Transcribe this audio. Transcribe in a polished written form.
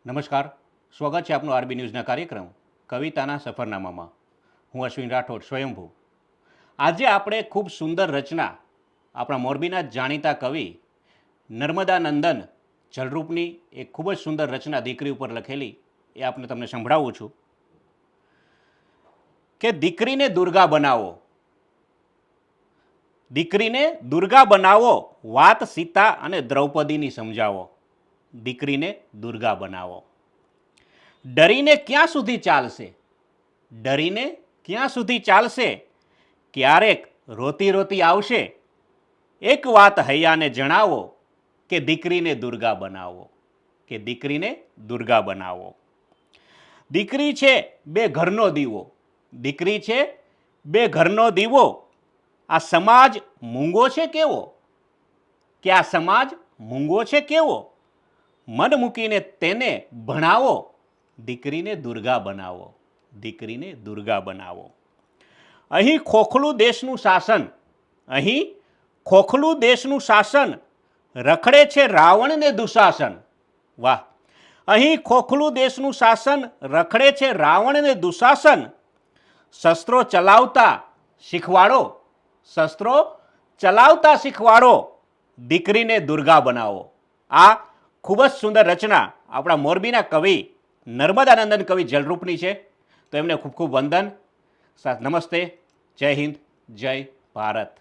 નમસ્કાર, સ્વાગત છે આપનું આરબી ન્યૂઝના કાર્યક્રમ કવિતાના સફરનામામાં. હું અશ્વિન રાઠોડ સ્વયંભૂ. આજે આપણે ખૂબ સુંદર રચના આપણા મોરબીના જાણીતા કવિ નર્મદા નંદન જલરૂપની એક ખૂબ જ સુંદર રચના દીકરી ઉપર લખેલી એ આપણે તમને સંભળાવું છું કે દીકરીને દુર્ગા બનાવો, દીકરીને દુર્ગા બનાવો, વાત સીતા અને દ્રૌપદીની સમજાવો. દીકરીને દુર્ગા બનાવો. ડરીને ક્યાં સુધી ચાલશે, ડરીને ક્યાં સુધી ચાલશે, ક્યારેક રોતી રોતી આવશે. એક વાત હૈયાને જણાવો કે દીકરીને દુર્ગા બનાવો, કે દીકરીને દુર્ગા બનાવો. દીકરી છે બે ઘરનો દીવો, દીકરી છે બે ઘરનો દીવો. આ સમાજ મૂંગો છે કેવો, કે આ સમાજ મૂંગો છે કેવો. મન મૂકીને તેને ભણાવો, દીકરીને દુર્ગા બનાવો, દીકરીને દુર્ગા બનાવો. અહીં ખોખલું દેશનું શાસન, અહીં ખોખલું દેશનું શાસન, રખડે છે રાવણ ને દુશાસન. વાહ! અહીં ખોખલું દેશનું શાસન, રખડે છે રાવણ ને દુશાસન. શસ્ત્રો ચલાવતા શીખવાડો, શસ્ત્રો ચલાવતા શીખવાડો, દીકરીને દુર્ગા બનાવો. આ ખૂબ જ સુંદર રચના આપણા મોરબીના કવિ નર્મદાનંદન કવિ જલરૂપની છે. તો એમને ખૂબ ખૂબ વંદન. નમસ્તે, જય હિન્દ, જય ભારત.